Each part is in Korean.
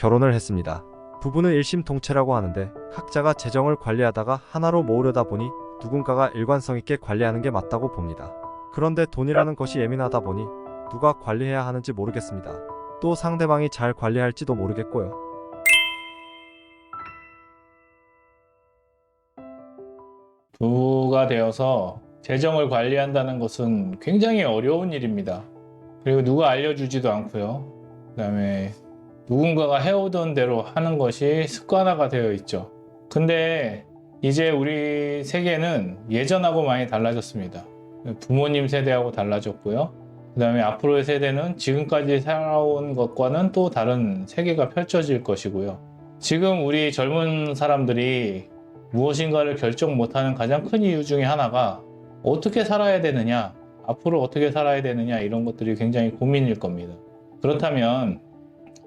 결혼을 했습니다. 부부는 일심동체라고 하는데 각자가 재정을 관리하다가 하나로 모으려다 보니 누군가가 일관성 있게 관리하는 게 맞다고 봅니다. 그런데 돈이라는 것이 예민하다 보니 누가 관리해야 하는지 모르겠습니다. 또 상대방이 잘 관리할지도 모르겠고요. 부부가 되어서 재정을 관리한다는 것은 굉장히 어려운 일입니다. 그리고 누가 알려주지도 않고요. 그다음에 누군가가 해오던 대로 하는 것이 습관화가 되어 있죠. 근데 이제 우리 세계는 예전하고 많이 달라졌습니다. 부모님 세대하고 달라졌고요. 그다음에 앞으로의 세대는 지금까지 살아온 것과는 또 다른 세계가 펼쳐질 것이고요. 지금 우리 젊은 사람들이 무엇인가를 결정 못하는 가장 큰 이유 중에 하나가 어떻게 살아야 되느냐, 앞으로 어떻게 살아야 되느냐, 이런 것들이 굉장히 고민일 겁니다. 그렇다면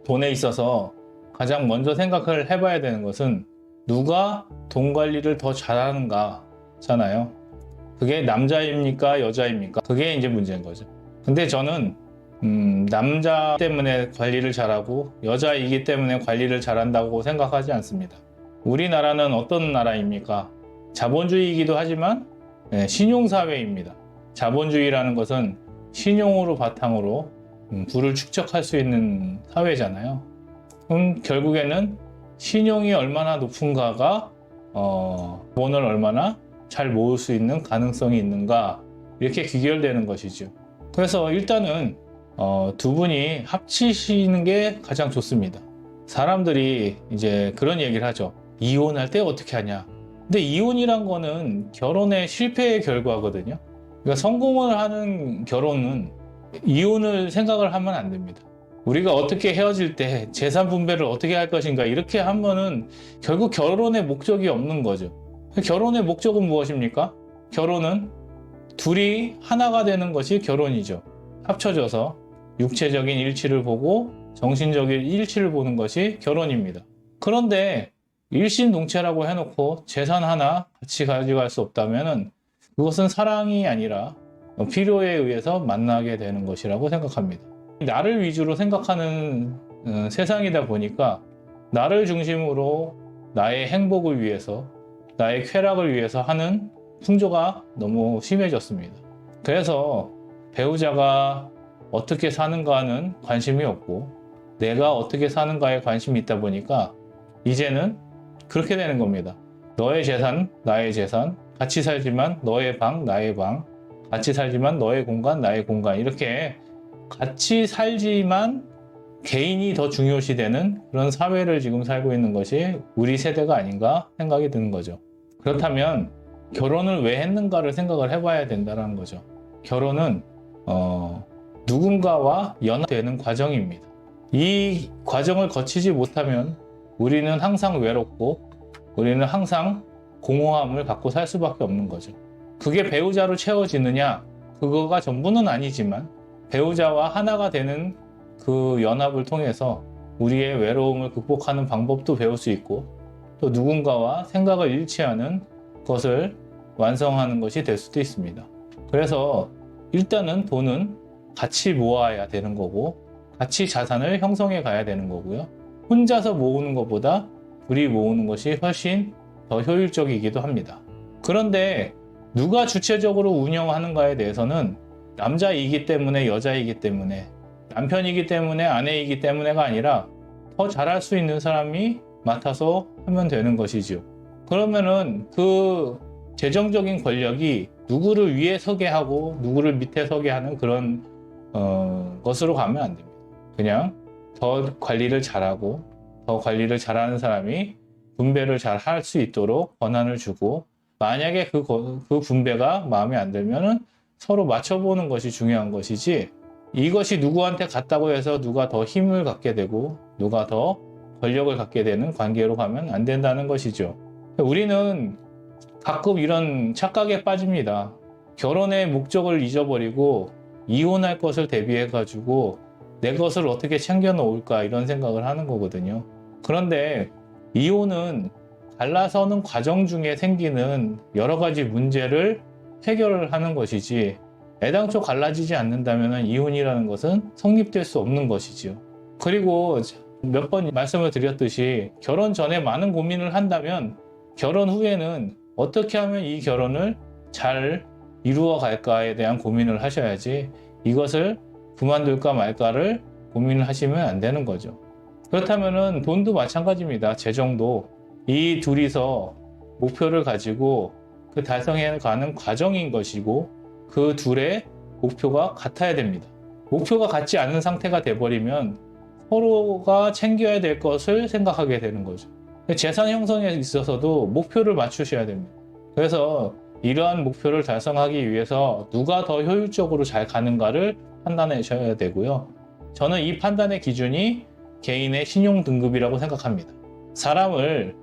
돈에 있어서 가장 먼저 생각을 해봐야 되는 것은 누가 돈 관리를 더 잘하는가잖아요. 그게 남자입니까, 여자입니까? 그게 이제 문제인 거죠. 근데 저는 남자 때문에 관리를 잘하고 여자이기 때문에 관리를 잘한다고 생각하지 않습니다. 우리나라는 어떤 나라입니까? 자본주의이기도 하지만 신용사회입니다. 자본주의라는 것은 신용으로 바탕으로 부를 축적할 수 있는 사회잖아요. 그럼 결국에는 신용이 얼마나 높은가가 돈을 얼마나 잘 모을 수 있는 가능성이 있는가, 이렇게 귀결되는 것이죠. 그래서 일단은 두 분이 합치시는 게 가장 좋습니다. 사람들이 이제 그런 얘기를 하죠. 이혼할 때 어떻게 하냐. 근데 이혼이란 거는 결혼의 실패의 결과거든요. 그러니까 성공을 하는 결혼은 이혼을 생각을 하면 안 됩니다. 우리가 어떻게 헤어질 때 재산 분배를 어떻게 할 것인가, 이렇게 하면은 결국 결혼의 목적이 없는 거죠. 결혼의 목적은 무엇입니까? 결혼은 둘이 하나가 되는 것이 결혼이죠. 합쳐져서 육체적인 일치를 보고 정신적인 일치를 보는 것이 결혼입니다. 그런데 일심동체라고 해놓고 재산 하나 같이 가져갈 수 없다면은 그것은 사랑이 아니라 필요에 의해서 만나게 되는 것이라고 생각합니다. 나를 위주로 생각하는 세상이다 보니까 나를 중심으로 나의 행복을 위해서, 나의 쾌락을 위해서 하는 풍조가 너무 심해졌습니다. 그래서 배우자가 어떻게 사는가는 관심이 없고 내가 어떻게 사는가에 관심이 있다 보니까 이제는 그렇게 되는 겁니다. 너의 재산, 나의 재산, 같이 살지만 너의 방, 나의 방, 같이 살지만 너의 공간, 나의 공간, 이렇게 같이 살지만 개인이 더 중요시되는 그런 사회를 지금 살고 있는 것이 우리 세대가 아닌가 생각이 드는 거죠. 그렇다면 결혼을 왜 했는가를 생각을 해봐야 된다는 거죠. 결혼은 누군가와 연합되는 과정입니다. 이 과정을 거치지 못하면 우리는 항상 외롭고 우리는 항상 공허함을 갖고 살 수밖에 없는 거죠. 그게 배우자로 채워지느냐? 그거가 전부는 아니지만 배우자와 하나가 되는 그 연합을 통해서 우리의 외로움을 극복하는 방법도 배울 수 있고 또 누군가와 생각을 일치하는 것을 완성하는 것이 될 수도 있습니다. 그래서 일단은 돈은 같이 모아야 되는 거고 같이 자산을 형성해 가야 되는 거고요. 혼자서 모으는 것보다 둘이 모으는 것이 훨씬 더 효율적이기도 합니다. 그런데 누가 주체적으로 운영하는가에 대해서는 남자이기 때문에, 여자이기 때문에, 남편이기 때문에, 아내이기 때문에가 아니라 더 잘할 수 있는 사람이 맡아서 하면 되는 것이죠. 그러면은 그 재정적인 권력이 누구를 위에 서게 하고 누구를 밑에 서게 하는 그런 것으로 가면 안 됩니다. 그냥 더 관리를 잘하고 더 관리를 잘하는 사람이 분배를 잘 할 수 있도록 권한을 주고, 만약에 그 분배가 마음에 안 들면은 서로 맞춰보는 것이 중요한 것이지, 이것이 누구한테 갔다고 해서 누가 더 힘을 갖게 되고 누가 더 권력을 갖게 되는 관계로 가면 안 된다는 것이죠. 우리는 가끔 이런 착각에 빠집니다. 결혼의 목적을 잊어버리고 이혼할 것을 대비해 가지고 내 것을 어떻게 챙겨 놓을까, 이런 생각을 하는 거거든요. 그런데 이혼은 갈라서는 과정 중에 생기는 여러 가지 문제를 해결을 하는 것이지, 애당초 갈라지지 않는다면 이혼이라는 것은 성립될 수 없는 것이지요. 그리고 몇 번 말씀을 드렸듯이 결혼 전에 많은 고민을 한다면 결혼 후에는 어떻게 하면 이 결혼을 잘 이루어 갈까에 대한 고민을 하셔야지 이것을 그만둘까 말까를 고민을 하시면 안 되는 거죠. 그렇다면은 돈도 마찬가지입니다. 재정도 이 둘이서 목표를 가지고 그 달성해 가는 과정인 것이고 그 둘의 목표가 같아야 됩니다. 목표가 같지 않은 상태가 돼버리면 서로가 챙겨야 될 것을 생각하게 되는 거죠. 재산 형성에 있어서도 목표를 맞추셔야 됩니다. 그래서 이러한 목표를 달성하기 위해서 누가 더 효율적으로 잘 가는가를 판단하셔야 되고요. 저는 이 판단의 기준이 개인의 신용 등급이라고 생각합니다. 사람을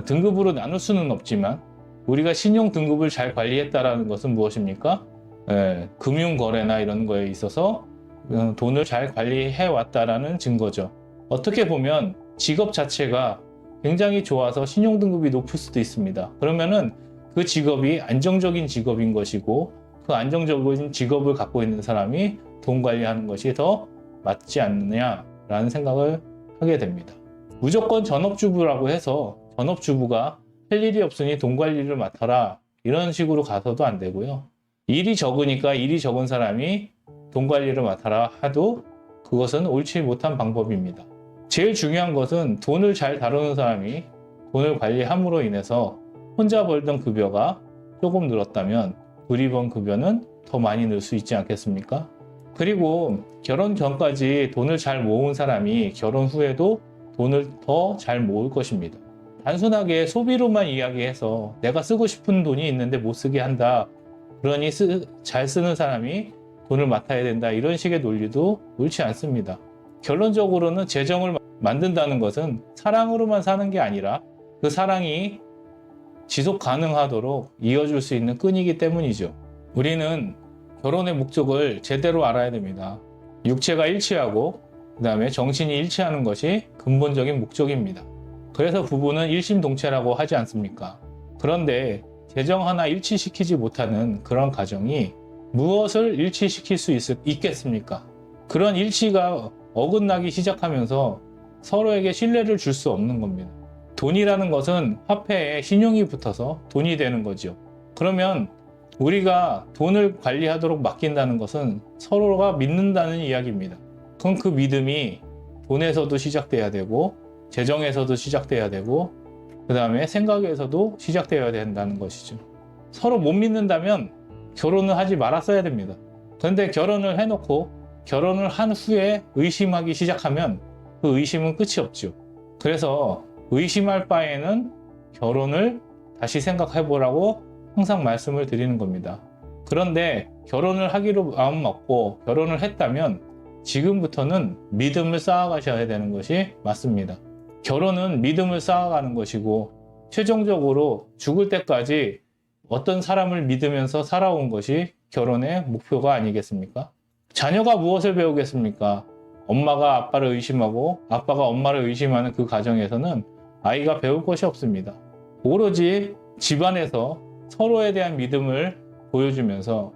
등급으로 나눌 수는 없지만 우리가 신용 등급을 잘 관리했다는 것은 무엇입니까? 금융 거래나 이런 거에 있어서 돈을 잘 관리해 왔다라는 증거죠. 어떻게 보면 직업 자체가 굉장히 좋아서 신용 등급이 높을 수도 있습니다. 그러면은 그 직업이 안정적인 직업인 것이고 그 안정적인 직업을 갖고 있는 사람이 돈 관리하는 것이 더 맞지 않느냐라는 생각을 하게 됩니다. 무조건 전업주부라고 해서 전업주부가 할 일이 없으니 돈 관리를 맡아라 이런 식으로 가서도 안 되고요. 일이 적으니까 일이 적은 사람이 돈 관리를 맡아라 해도 그것은 옳지 못한 방법입니다. 제일 중요한 것은 돈을 잘 다루는 사람이 돈을 관리함으로 인해서 혼자 벌던 급여가 조금 늘었다면 둘이 번 급여는 더 많이 늘 수 있지 않겠습니까? 그리고 결혼 전까지 돈을 잘 모은 사람이 결혼 후에도 돈을 더 잘 모을 것입니다. 단순하게 소비로만 이야기해서 내가 쓰고 싶은 돈이 있는데 못 쓰게 한다. 그러니 잘 쓰는 사람이 돈을 맡아야 된다. 이런 식의 논리도 옳지 않습니다. 결론적으로는 재정을 만든다는 것은 사랑으로만 사는 게 아니라 그 사랑이 지속 가능하도록 이어줄 수 있는 끈이기 때문이죠. 우리는 결혼의 목적을 제대로 알아야 됩니다. 육체가 일치하고 그 다음에 정신이 일치하는 것이 근본적인 목적입니다. 그래서 부부는 일심동체라고 하지 않습니까? 그런데 재정 하나 일치시키지 못하는 그런 가정이 무엇을 일치시킬 수 있겠습니까? 그런 일치가 어긋나기 시작하면서 서로에게 신뢰를 줄 수 없는 겁니다. 돈이라는 것은 화폐에 신용이 붙어서 돈이 되는 거죠. 그러면 우리가 돈을 관리하도록 맡긴다는 것은 서로가 믿는다는 이야기입니다. 그럼 그 믿음이 돈에서도 시작돼야 되고 재정에서도 시작돼야 되고 그 다음에 생각에서도 시작되어야 된다는 것이죠. 서로 못 믿는다면 결혼을 하지 말았어야 됩니다. 그런데 결혼을 해놓고 결혼을 한 후에 의심하기 시작하면 그 의심은 끝이 없죠. 그래서 의심할 바에는 결혼을 다시 생각해 보라고 항상 말씀을 드리는 겁니다. 그런데 결혼을 하기로 마음 먹고 결혼을 했다면 지금부터는 믿음을 쌓아가셔야 되는 것이 맞습니다. 결혼은 믿음을 쌓아가는 것이고 최종적으로 죽을 때까지 어떤 사람을 믿으면서 살아온 것이 결혼의 목표가 아니겠습니까? 자녀가 무엇을 배우겠습니까? 엄마가 아빠를 의심하고 아빠가 엄마를 의심하는 그 과정에서는 아이가 배울 것이 없습니다. 오로지 집안에서 서로에 대한 믿음을 보여주면서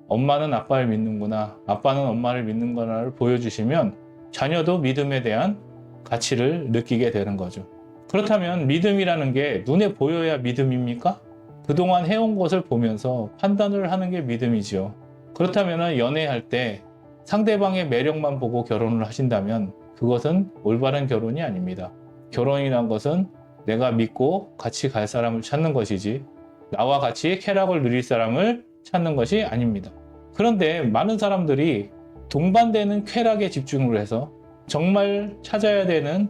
엄마는 아빠를 믿는구나, 아빠는 엄마를 믿는구나를 보여주시면 자녀도 믿음에 대한 가치를 느끼게 되는 거죠. 그렇다면 믿음이라는 게 눈에 보여야 믿음입니까? 그동안 해온 것을 보면서 판단을 하는 게 믿음이죠. 그렇다면 연애할 때 상대방의 매력만 보고 결혼을 하신다면 그것은 올바른 결혼이 아닙니다. 결혼이란 것은 내가 믿고 같이 갈 사람을 찾는 것이지 나와 같이 쾌락을 누릴 사람을 찾는 것이 아닙니다. 그런데 많은 사람들이 동반되는 쾌락에 집중을 해서 정말 찾아야 되는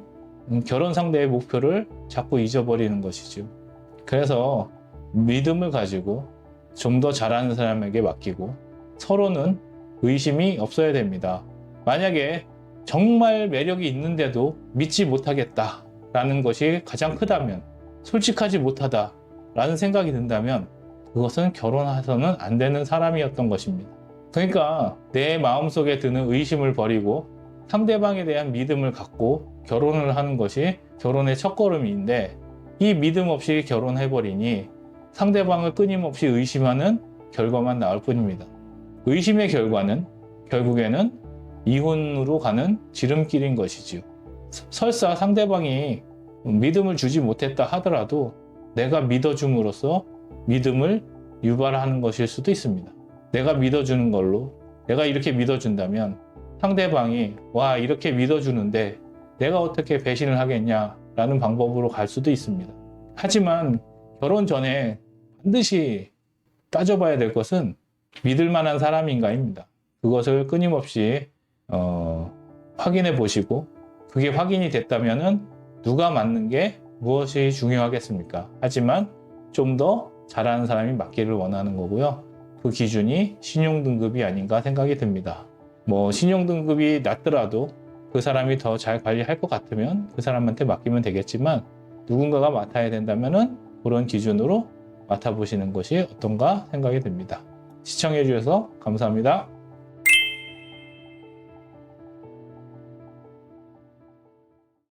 결혼 상대의 목표를 자꾸 잊어버리는 것이죠. 그래서 믿음을 가지고 좀 더 잘하는 사람에게 맡기고 서로는 의심이 없어야 됩니다. 만약에 정말 매력이 있는데도 믿지 못하겠다라는 것이 가장 크다면, 솔직하지 못하다라는 생각이 든다면 그것은 결혼해서는 안 되는 사람이었던 것입니다. 그러니까 내 마음속에 드는 의심을 버리고 상대방에 대한 믿음을 갖고 결혼을 하는 것이 결혼의 첫걸음인데, 이 믿음 없이 결혼해버리니 상대방을 끊임없이 의심하는 결과만 나올 뿐입니다. 의심의 결과는 결국에는 이혼으로 가는 지름길인 것이지요. 설사 상대방이 믿음을 주지 못했다 하더라도 내가 믿어줌으로써 믿음을 유발하는 것일 수도 있습니다. 내가 믿어주는 걸로, 내가 이렇게 믿어준다면 상대방이 와 이렇게 믿어주는데 내가 어떻게 배신을 하겠냐라는 방법으로 갈 수도 있습니다. 하지만 결혼 전에 반드시 따져봐야 될 것은 믿을 만한 사람인가입니다. 그것을 끊임없이 확인해 보시고, 그게 확인이 됐다면은 누가 맞는 게 무엇이 중요하겠습니까? 하지만 좀 더 잘하는 사람이 맞기를 원하는 거고요. 그 기준이 신용등급이 아닌가 생각이 듭니다. 뭐 신용등급이 낮더라도 그 사람이 더 잘 관리할 것 같으면 그 사람한테 맡기면 되겠지만, 누군가가 맡아야 된다면은 그런 기준으로 맡아보시는 것이 어떤가 생각이 듭니다. 시청해 주셔서 감사합니다.